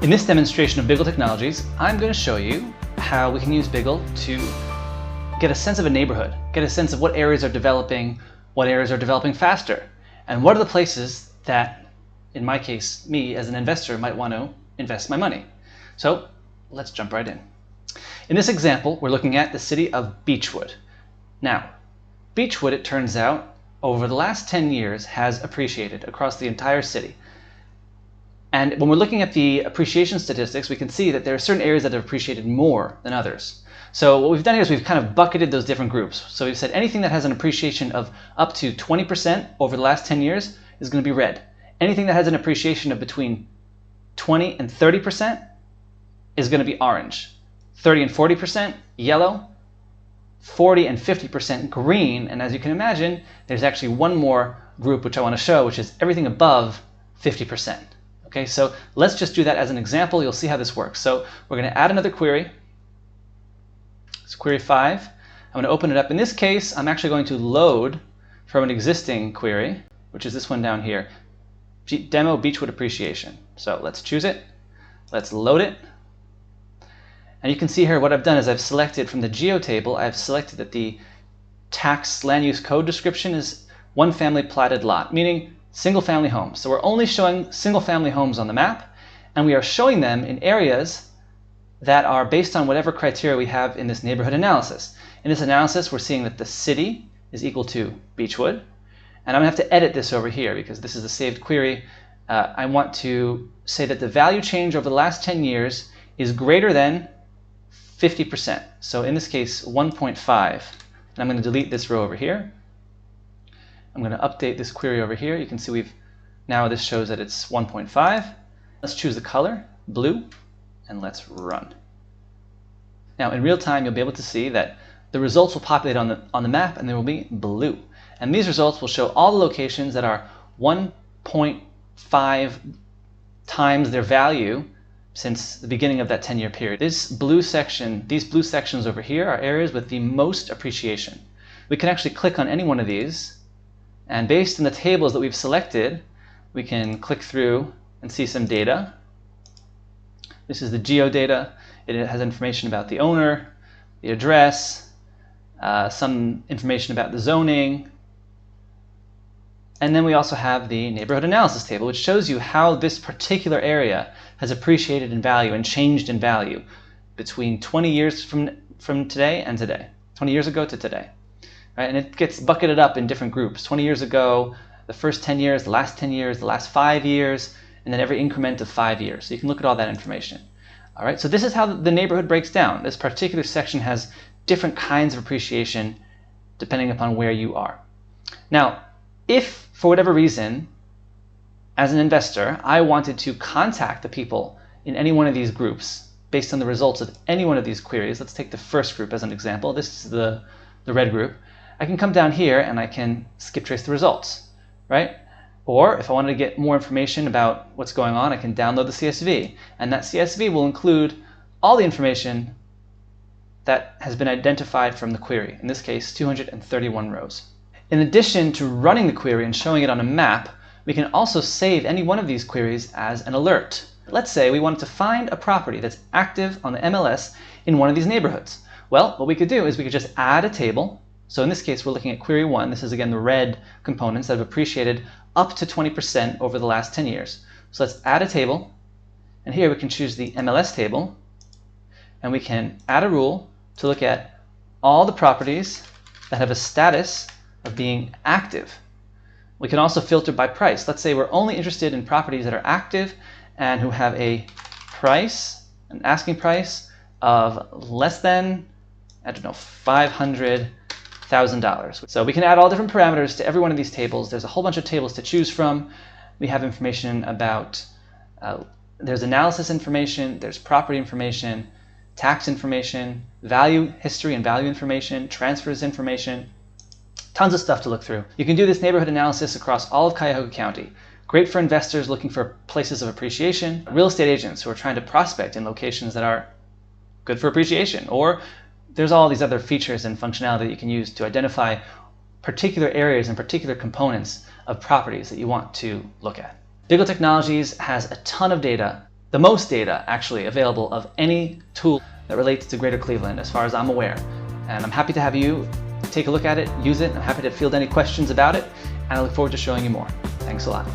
In this demonstration of Biggle Technologies, I'm going to show you how we can use Biggle to get a sense of a neighborhood, get a sense of what areas are developing faster, and what are the places that, in my case, me as an investor might want to invest my money. So let's jump right in. In this example, we're looking at the city of Beechwood. Now, Beechwood, it turns out, over the last 10 years has appreciated across the entire city. And when we're looking at the appreciation statistics, we can see that there are certain areas that have appreciated more than others. So what we've done here is we've kind of bucketed those different groups. So we've said anything that has an appreciation of up to 20% over the last 10 years is going to be red. Anything that has an appreciation of between 20 and 30% is going to be orange. 30 and 40% yellow, 40 and 50% green, and as you can imagine, there's actually one more group which I want to show, which is everything above 50%. Okay, so let's just do that as an example. You'll see how this works. So we're going to add another query. It's query 5. I'm going to open it up. In this case, I'm actually going to load from an existing query, which is this one down here, Demo Beechwood Appreciation. So let's choose it. Let's load it. And you can see here what I've done is I've selected from the geo table, I've selected that the tax land use code description is one family platted lot, meaning single family homes. So we're only showing single family homes on the map, and we are showing them in areas that are based on whatever criteria we have in this neighborhood analysis. In this analysis, we're seeing that the city is equal to Beechwood, and I'm going to have to edit this over here because this is a saved query. I want to say that the value change over the last 10 years is greater than 50%. So in this case, 1.5. And I'm going to delete this row over here. I'm going to update this query over here. You can see now this shows that it's 1.5. Let's choose the color, blue, and let's run. Now in real time, you'll be able to see that the results will populate on the map, and they will be blue. And these results will show all the locations that are 1.5 times their value since the beginning of that 10-year period. These blue sections over here are areas with the most appreciation. We can actually click on any one of these, and based on the tables that we've selected, we can click through and see some data. This is the geo data. It has information about the owner, the address, some information about the zoning, and then we also have the neighborhood analysis table, which shows you how this particular area has appreciated in value and changed in value between 20 years from today and today, 20 years ago to today. Right? And it gets bucketed up in different groups. 20 years ago, the first 10 years, the last 10 years, the last 5 years, and then every increment of 5 years. So you can look at all that information. All right, so this is how the neighborhood breaks down. This particular section has different kinds of appreciation depending upon where you are. Now, if for whatever reason, as an investor, I wanted to contact the people in any one of these groups based on the results of any one of these queries, let's take the first group as an example. This is the red group. I can come down here and I can skip trace the results, right? Or if I wanted to get more information about what's going on, I can download the CSV, and that CSV will include all the information that has been identified from the query, in this case 231 rows. In addition to running the query and showing it on a map, we can also save any one of these queries as an alert. Let's say we wanted to find a property that's active on the MLS in one of these neighborhoods. Well, what we could do is we could just add a table. So in this case, we're looking at query 1. This is again the red components that have appreciated up to 20% over the last 10 years. So let's add a table, and here we can choose the MLS table, and we can add a rule to look at all the properties that have a status of being active. We can also filter by price. Let's say we're only interested in properties that are active and who have a price, an asking price of less than, I don't know, $500,000. So we can add all different parameters to every one of these tables. There's a whole bunch of tables to choose from. We have information about, there's analysis information, there's property information, tax information, value history and value information, transfers information, tons of stuff to look through. You can do this neighborhood analysis across all of Cuyahoga County. Great for investors looking for places of appreciation, real estate agents who are trying to prospect in locations that are good for appreciation, or there's all these other features and functionality that you can use to identify particular areas and particular components of properties that you want to look at. Biggle Technologies has a ton of data the most data actually available of any tool that relates to Greater Cleveland as far as I'm aware. And I'm happy to have you take a look at it, use it. I'm happy to field any questions about it, and I look forward to showing you more. Thanks a lot.